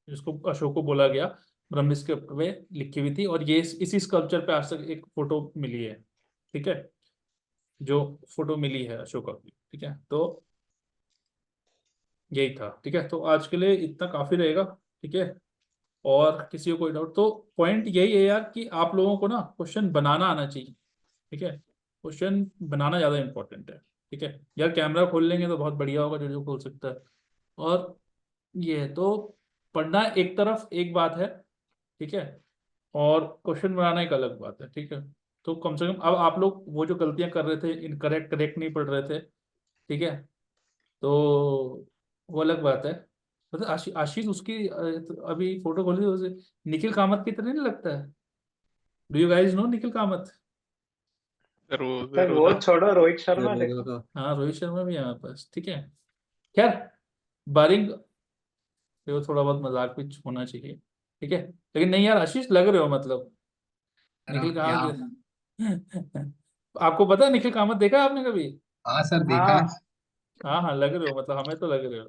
Speaker 2: जिसको अशोक को बोला गया, ब्रह्मस्क्रिप्ट में लिखी हुई थी, और ये इसी स्कल्पचर पे आज तक एक फोटो मिली है, ठीक है। जो फोटो मिली है अशोका की, ठीक है। तो यही था, ठीक है। तो आज के लिए इतना काफी रहेगा, ठीक है। और किसी को कोई डाउट, तो पॉइंट यही है यार कि आप लोगों को ना क्वेश्चन बनाना आना चाहिए, ठीक है। क्वेश्चन बनाना ज़्यादा इंपॉर्टेंट है, ठीक है। यार कैमरा खोल लेंगे तो बहुत बढ़िया होगा, जो जो खोल सकता है। और ये है तो, पढ़ना एक तरफ एक बात है, ठीक है, और क्वेश्चन बनाना एक अलग बात है, ठीक है। तो कम से कम अब आप लोग वो जो गलतियां कर रहे थे, इनकरेक्ट करेक्ट नहीं पढ़ रहे थे, ठीक है, तो वो अलग बात है। मतलब आशीष उसकी तो अभी फोटो खोली उसे, निखिल कामत की तरह नहीं लगता है? Do you guys know Nikhil Kamath?
Speaker 8: Sir वो
Speaker 3: सर वो छोड़ो, रोहित शर्मा
Speaker 9: जरूर
Speaker 3: देखो।
Speaker 9: होगा।
Speaker 2: हाँ रोहित शर्मा भी है हमारे पास, ठीक है। खैर बारिंग, देखो थोड़ा बहुत मजाक भी होना चाहिए, ठीक है। लेकिन नहीं यार आशीष, लग रहे हो मतलब निखिल
Speaker 7: क्या
Speaker 2: कामत आपको पता है निखिल कामत देखा है आपने कभी?
Speaker 7: हाँ सर देखा
Speaker 3: हाँ
Speaker 7: है।
Speaker 2: हाँ हाँ लग रहे हो, मतलब हमें तो लग रहे हो,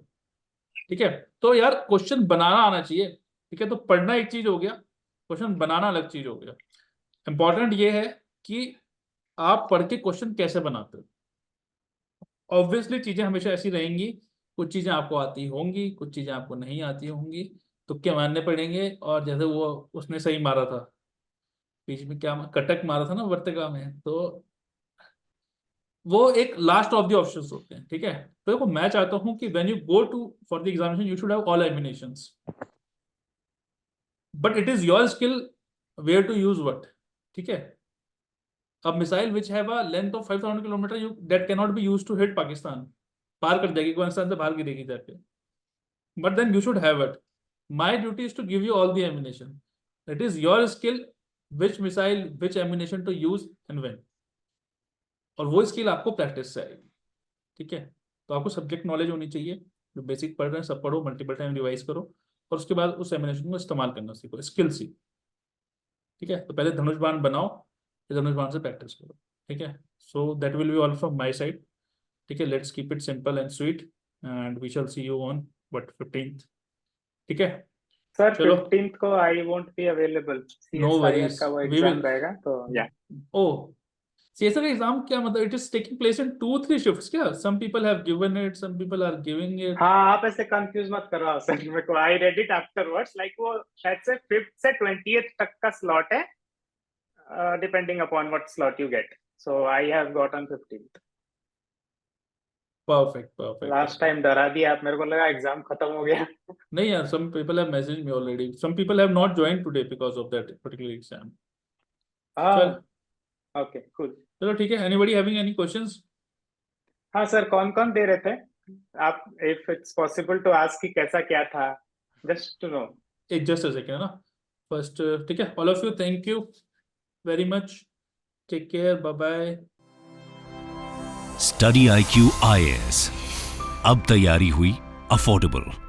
Speaker 2: ठीक है। तो यार क्वेश्चन बनाना आना चाहिए, ठीक है। तो पढ़ना एक चीज हो गया, क्वेश्चन बनाना अलग चीज हो गया। इंपॉर्टेंट ये है कि आप पढ़ के क्वेश्चन कैसे बनाते हो। ऑब्वियसली चीजें हमेशा ऐसी रहेंगी, कुछ चीजें आपको आती होंगी, कुछ चीजें आपको नहीं आती होंगी, तुक्के मारने पड़ेंगे। और जैसे वो उसने सही मारा था बीच में, क्या कटक मारा था ना वर्तिका में, तो वो एक लास्ट ऑफ द ऑप्शंस होते हैं, ठीक है। तो देखो मैं चाहता हूं कि when you go to for the examination you should have all ammunitions, but it is your skill where to use what, ठीक है। अब missile which have a length of 5000 kilometre you that can not be used to hit Pakistan, पार कर जाएगी, पाकिस्तान से बाहर गिरेगी जाके, but then you should have it. My duty is to give you all the ammunition, it is your skill which missile which ammunition to use and when, और वो skill आपको प्रैक्टिस से आएगी, ठीक है। तो आपको सब्जेक्ट नॉलेज होनी चाहिए, जो बेसिक पढ़ रहे हैं सब पढ़ो, मल्टीपल टाइम रिवाइज करो, और उसके बाद उस एमिनेशन को इस्तेमाल करना सीखो, स्किल सीखो, ठीक है। तो पहले धनुष बाण बनाओ, फिर धनुष बाण से प्रैक्टिस करो, ठीक है। So that will be all from my side, ठीक है। Let's keep it simple and sweet and we shall see you on but 15th, ठीक है।
Speaker 3: सर
Speaker 2: चलो
Speaker 3: 15th को I won't be available,
Speaker 2: no
Speaker 3: CSIR
Speaker 2: worries
Speaker 3: का वो
Speaker 2: we
Speaker 3: exam
Speaker 2: will,
Speaker 3: रहेगा तो या।
Speaker 2: ओ CSR का एग्जाम क्या मतलब, it is taking place in 2-3 shifts क्या? Some people have given it, some people are giving it.
Speaker 3: हाँ आप ऐसे कंफ्यूज मत करो सर मेरे को, I read it afterwards, like वो शायद से 5th से 20th तक का स्लॉट है, depending upon what slot you get, so I have gotten 15th।
Speaker 2: Perfect perfect.
Speaker 3: Last time डरा दिया आप, मेरे को लगा एग्जाम खत्म हो गया।
Speaker 2: नहीं यार, some people have messaged me already. Some people have not joined today because of that particular exam. चल
Speaker 3: ओके कूल।
Speaker 2: चलो ठीक है। Anybody having any questions?
Speaker 3: हाँ सर, कौन कौन दे रहे थे आप, if it's possible to ask कि कैसा क्या था, जस्ट टू नो।
Speaker 2: एक just a second है ना। First ठीक है, all of you thank you very much. Take care. Bye bye.
Speaker 1: Study IQ IAS, अब तैयारी हुई अफोर्डेबल।